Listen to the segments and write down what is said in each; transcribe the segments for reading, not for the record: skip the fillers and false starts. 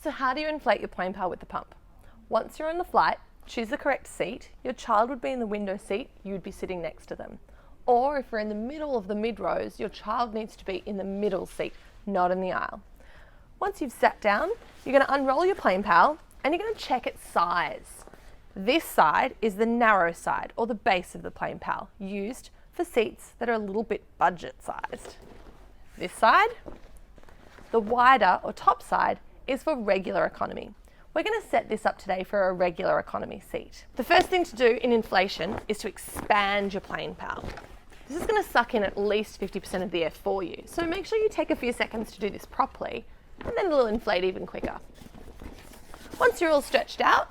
So how do you inflate your plane pal with the pump? Once you're on the flight, choose the correct seat. Your child would be in the window seat, you'd be sitting next to them. Or if we're in the middle of the mid-rows, your child needs to be in the middle seat, not in the aisle. Once you've sat down, you're going to unroll your plane pal and you're going to check its size. This side is the narrow side, or the base of the plane pal, used for seats that are a little bit budget sized. This side, the wider or top side, is for regular economy. We're going to set this up today for a regular economy seat. The first thing to do in inflation is to expand your plane pal. This is going to suck in at least 50% of the air for you, so make sure you take a few seconds to do this properly, and then it'll inflate even quicker. Once you're all stretched out,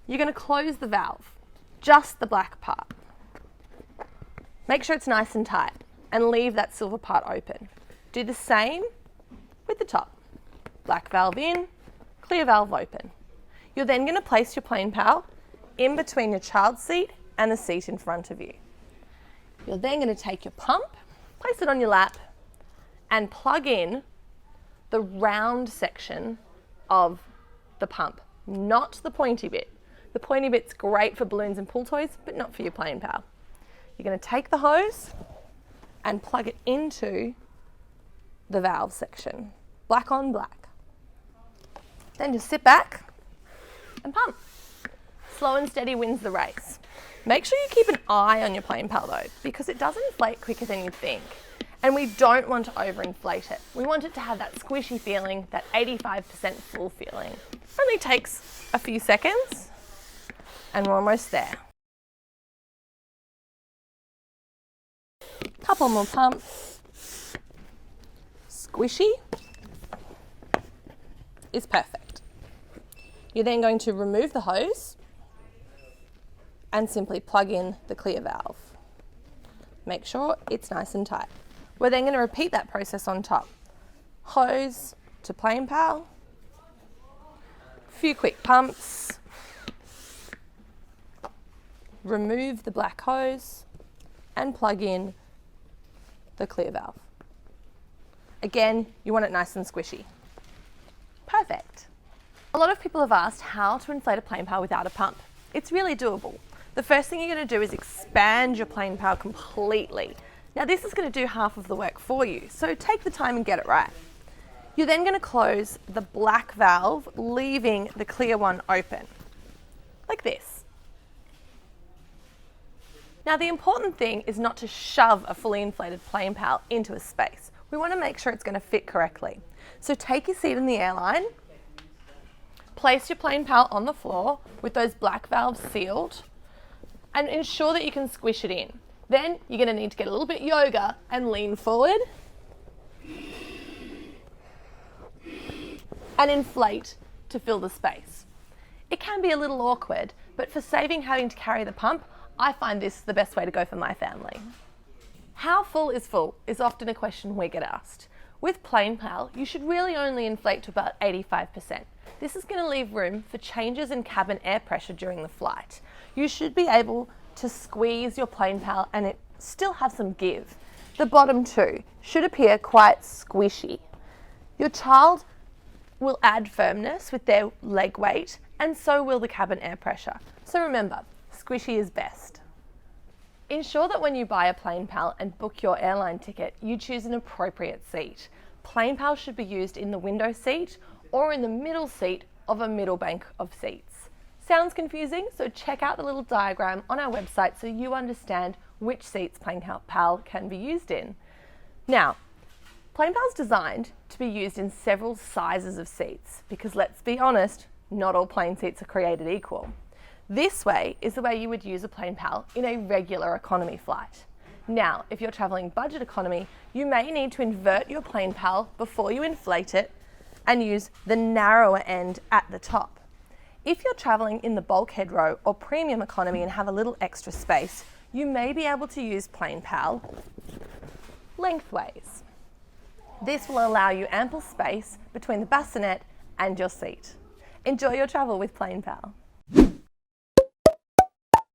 you're going to close the valve, just the black part. Make sure it's nice and tight and leave that silver part open. Do the same with the top. Black valve in, clear valve open. You're then going to place your plane pal in between your child's seat and the seat in front of you. You're then going to take your pump, place it on your lap, and plug in the round section of the pump, not the pointy bit. The pointy bit's great for balloons and pool toys, but not for your plane pal. You're going to take the hose and plug it into the valve section, black on black. Then just sit back and pump. Slow and steady wins the race. Make sure you keep an eye on your plane pal though, because it does inflate quicker than you think. And we don't want to overinflate it. We want it to have that squishy feeling, that 85% full feeling. It only takes a few seconds and we're almost there. Couple more pumps. Squishy is perfect. You're then going to remove the hose and simply plug in the clear valve. Make sure it's nice and tight. We're then going to repeat that process on top. Hose to plane pal, few quick pumps, remove the black hose and plug in the clear valve. Again, you want it nice and squishy. Perfect. A lot of people have asked how to inflate a plane pal without a pump. It's really doable. The first thing you're going to do is expand your plane pal completely. Now this is going to do half of the work for you, so take the time and get it right. You're then going to close the black valve, leaving the clear one open, like this. Now the important thing is not to shove a fully inflated plane pal into a space. We want to make sure it's going to fit correctly. So take your seat in the airline, place your plane pal on the floor with those black valves sealed, and ensure that you can squish it in. Then you're going to need to get a little bit yoga and lean forward and inflate to fill the space. It can be a little awkward, but for saving having to carry the pump, I find this the best way to go for my family. How full is often a question we get asked. With plane pal, you should really only inflate to about 85%. This is going to leave room for changes in cabin air pressure during the flight. You should be able to squeeze your plane pal and it still have some give. The bottom two should appear quite squishy. Your child will add firmness with their leg weight, and so will the cabin air pressure. So remember, squishy is best. Ensure that when you buy a plane pal and book your airline ticket, you choose an appropriate seat. Plane pal should be used in the window seat or in the middle seat of a middle bank of seats. Sounds confusing, so check out the little diagram on our website so you understand which seats plane pal can be used in. Now, plane pal is designed to be used in several sizes of seats because let's be honest, not all plane seats are created equal. This way is the way you would use a plane pal in a regular economy flight. Now, if you're traveling budget economy, you may need to invert your plane pal before you inflate it and use the narrower end at the top. If you're traveling in the bulkhead row or premium economy and have a little extra space, you may be able to use plane pal lengthways. This will allow you ample space between the bassinet and your seat. Enjoy your travel with plane pal.